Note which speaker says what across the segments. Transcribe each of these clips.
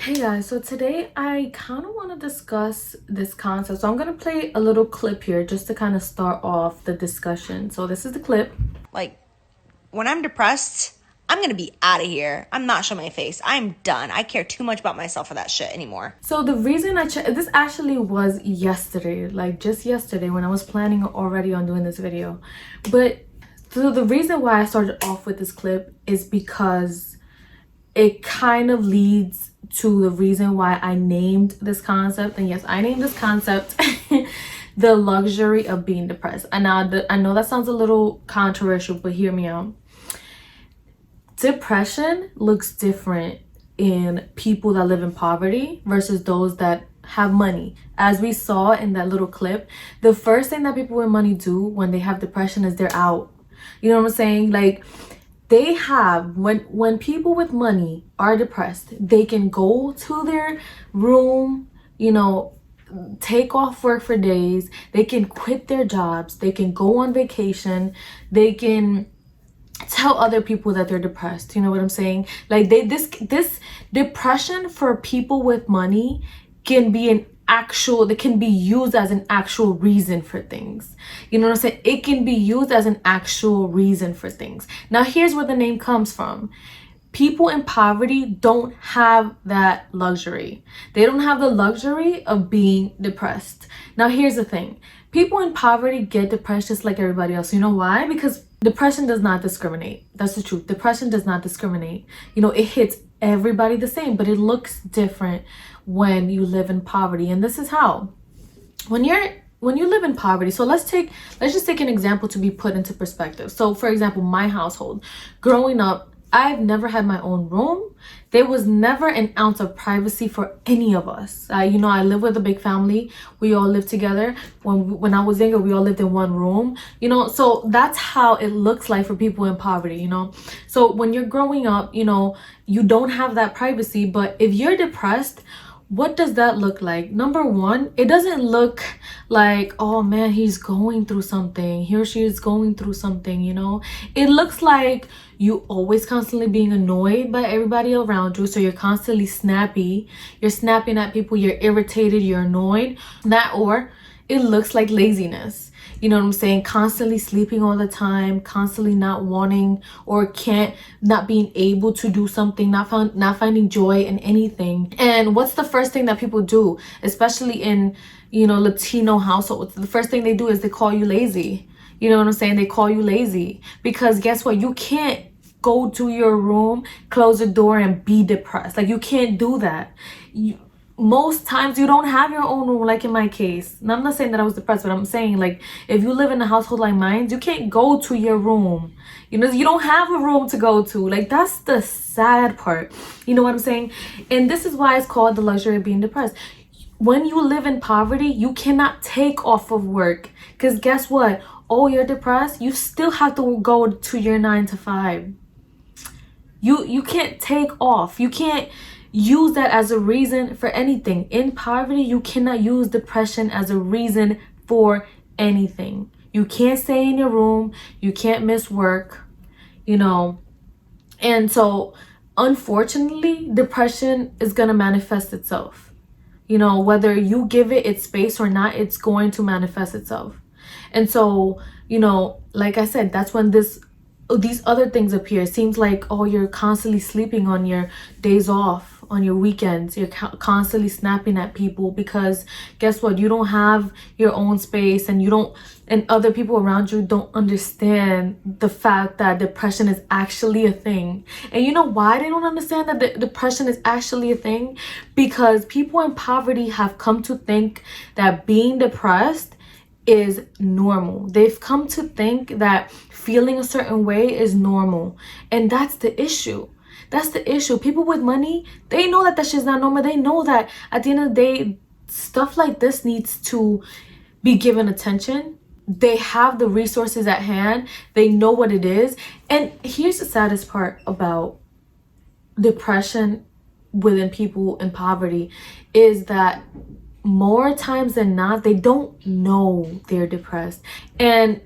Speaker 1: Hey guys, so today I kind of want to discuss this concept. So I'm going to play a little clip here just to kind of start off the discussion. So this is the clip.
Speaker 2: Like, when I'm depressed, I'm gonna be out of here. I'm not showing my face. I'm done. I care too much about myself for that shit anymore.
Speaker 1: So the reason this actually was yesterday, like just yesterday when I was planning already on doing this video. But so the reason why I started off with this clip is because it kind of leads to the reason why I named this concept. And yes, I named this concept the luxury of being depressed. And now I know that sounds a little controversial, but hear me out. Depression looks different in people that live in poverty versus those that have money. As we saw in that little clip, the first thing that people with money do when they have depression is they're out. You know what I'm saying? Like, they have, when people with money are depressed, they can go to their room, take off work for days, they can quit their jobs, they can go on vacation, they can tell other people that they're depressed. You know what I'm saying? Like, this depression for people with money can be they can be used as an actual reason for things. You know what I'm saying? It can be used as an actual reason for things. Now here's where the name comes from. People in poverty don't have that luxury. They don't have the luxury of being depressed. Now here's the thing. People in poverty get depressed just like everybody else. You know why? Because depression does not discriminate. That's the truth. Depression does not discriminate. It hits everybody the same, but it looks different when you live in poverty. And this is how. When you live in poverty, so let's just take an example to be put into perspective. So for example, my household, growing up, I've never had my own room. There was never an ounce of privacy for any of us. I live with a big family. We all live together. When I was younger, we all lived in one room. So that's how it looks like for people in poverty. So when you're growing up, you don't have that privacy. But if you're depressed, what does that look like? Number one, it doesn't look like, oh man, he's going through something. He or she is going through something, It looks like you always constantly being annoyed by everybody around you. So you're constantly snappy. You're snapping at people. You're irritated. You're annoyed. Or it looks like laziness. You know what I'm saying? Constantly sleeping all the time, constantly not wanting or not being able to do something, not finding joy in anything. And what's the first thing that people do, especially in, Latino households? The first thing they do is they call you lazy. You know what I'm saying? They call you lazy because guess what? You can't go to your room, close the door and be depressed. Like, you can't do that. Most times you don't have your own room, like in my case. And I'm not saying that I was depressed, but I'm saying, like, if you live in a household like mine, you can't go to your room. You don't have a room to go to. Like, that's the sad part. You know what I'm saying? And this is why it's called the luxury of being depressed. When you live in poverty, you cannot take off of work. Because guess what? Oh, you're depressed? You still have to go to your 9 to 5. You can't take off. You can't use that as a reason for anything. In poverty, you cannot use depression as a reason for anything. You can't stay in your room. You can't miss work, And so, unfortunately, depression is going to manifest itself. Whether you give it its space or not, it's going to manifest itself. And so, like I said, that's when these other things appear. It seems like, oh, you're constantly sleeping on your days off, on your weekends. You're constantly snapping at people because guess what? You don't have your own space, and other people around you don't understand the fact that depression is actually a thing. And you know why they don't understand that depression is actually a thing? Because people in poverty have come to think that being depressed is normal. They've come to think that feeling a certain way is normal. And that's the issue. That's the issue. People with money, they know that shit's not normal. They know that at the end of the day, stuff like this needs to be given attention. They have the resources at hand. They know what it is. And here's the saddest part about depression within people in poverty is that more times than not, they don't know they're depressed. And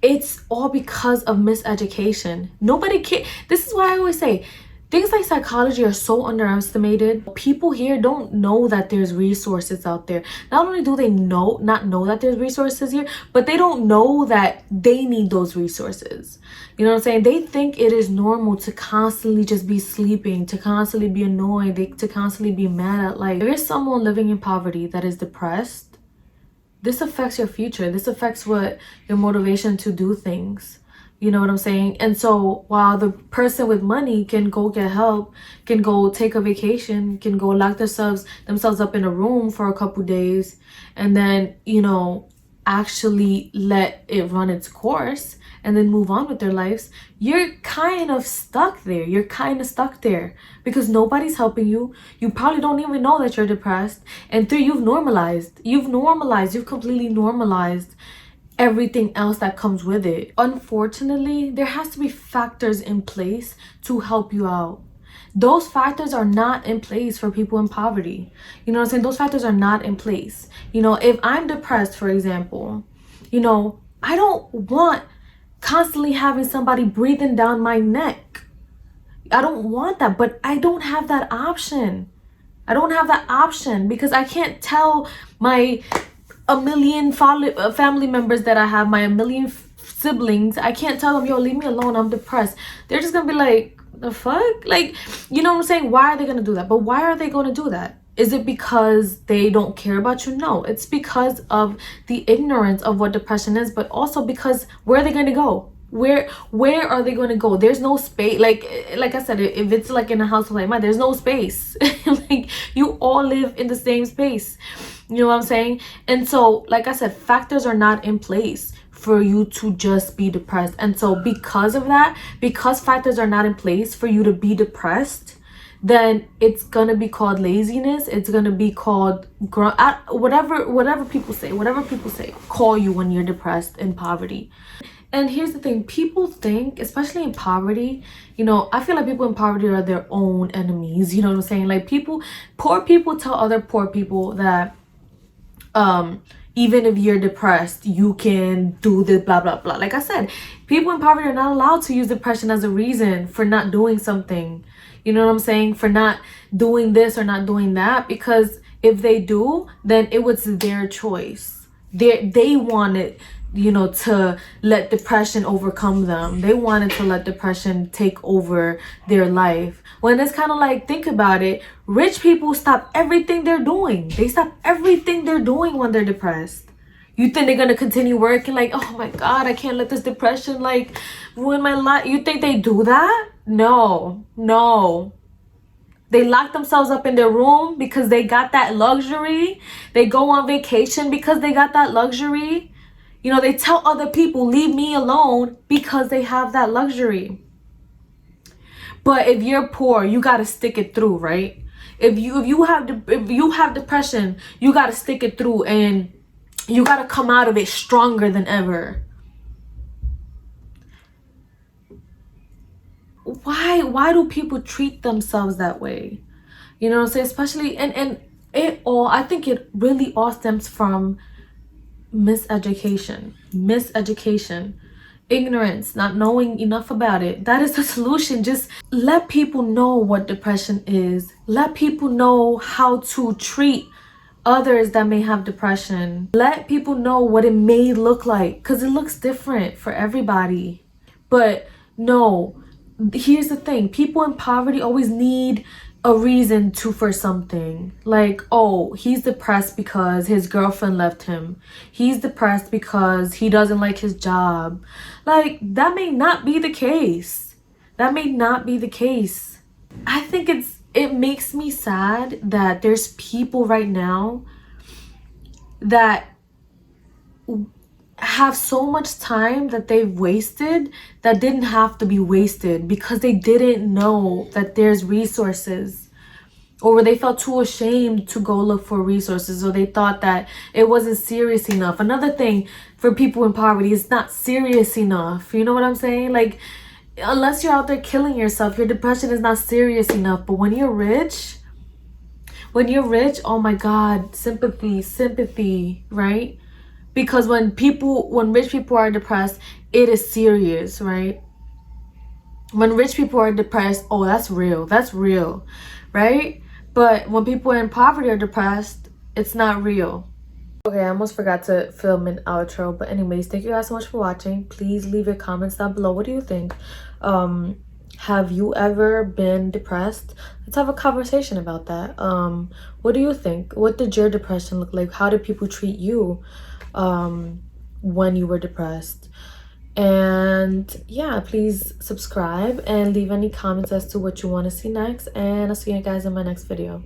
Speaker 1: it's all because of miseducation. Nobody can. This is why I always say, Things like psychology are so underestimated. People here don't know that there's resources out there. Not only do they not know that there's resources here, but they don't know that they need those resources. You know what I'm saying? They think it is normal to constantly just be sleeping, to constantly be annoyed, to constantly be mad at life. There is someone living in poverty that is depressed. This affects your future. This affects what your motivation to do things. You know what I'm saying? And so while the person with money can go get help, can go take a vacation, can go lock themselves up in a room for a couple days, and then, you know, actually let it run its course and then move on with their lives, you're kind of stuck there. You're kind of stuck there because nobody's helping you. You probably don't even know that you're depressed. And three, you've completely normalized everything else that comes with it. Unfortunately, there has to be factors in place to help you out. Those factors are not in place for people in poverty. You know what I'm saying? Those factors are not in place. You know, if I'm depressed, for example, you know, I don't want constantly having somebody breathing down my neck. I don't want that, but I don't have that option. I don't have that option because I can't tell my a million family members that I have, a million siblings. I can't tell them, yo, leave me alone, I'm depressed. They're just gonna be like, the fuck? Like, you know what I'm saying? Why are they gonna do that? But why are they gonna do that? Is it because they don't care about you? No, it's because of the ignorance of what depression is, but also because where are they gonna go? Where are they going to go? There's no space. Like I said, if it's like in a household like mine, there's no space. Like, you all live in the same space. You know what I'm saying? And so, like I said, factors are not in place for you to just be depressed. And so because of that, because factors are not in place for you to be depressed, then it's gonna be called laziness. It's gonna be called whatever people say call you when you're depressed in poverty. And here's the thing, people think, especially in poverty, you know, I feel like people in poverty are their own enemies. You know what I'm saying? Like, poor people tell other poor people that even if you're depressed, you can do this, blah, blah, blah. Like I said, people in poverty are not allowed to use depression as a reason for not doing something. You know what I'm saying? For not doing this or not doing that. Because if they do, then it was their choice. They wanted, you know, to let depression overcome them. They wanted to let depression take over their life. When it's kind of like, think about it, rich people stop everything they're doing. They stop everything they're doing when they're depressed. You think they're gonna continue working? Like, oh my God, I can't let this depression like ruin my life. You think they do that? No. They lock themselves up in their room because they got that luxury. They go on vacation because they got that luxury. You know, they tell other people, leave me alone, because they have that luxury. But if you're poor, you got to stick it through, right? If you have depression, you got to stick it through, and you got to come out of it stronger than ever. Why do people treat themselves that way? You know what I'm saying? Especially, and I think it really all stems from miseducation, ignorance, not knowing enough about it. That is the solution. Just let people know what depression is. Let people know how to treat others that may have depression. Let people know what it may look like, because it looks different for everybody. But no, here's the thing, people in poverty always need a reason for something. Like, oh, he's depressed because his girlfriend left him. He's depressed because he doesn't like his job. Like, that may not be the case. I think it makes me sad that there's people right now that have so much time that they've wasted that didn't have to be wasted because they didn't know that there's resources, or they felt too ashamed to go look for resources, or they thought that it wasn't serious enough. Another thing for people in poverty is not serious enough. You know what I'm saying? Like, unless you're out there killing yourself, your depression is not serious enough. But when you're rich, oh my God, sympathy, right? Because when rich people are depressed, it is serious, right? When rich people are depressed, oh, that's real, right? But when people in poverty are depressed, it's not real. Okay, I almost forgot to film an outro, but anyways, thank you guys so much for watching. Please leave your comments down below. What do you think? Have you ever been depressed? Let's have a conversation about that. What do you think? What did your depression look like? How did people treat you when you were depressed? And yeah, please subscribe and leave any comments as to what you want to see next, and I'll see you guys in my next video.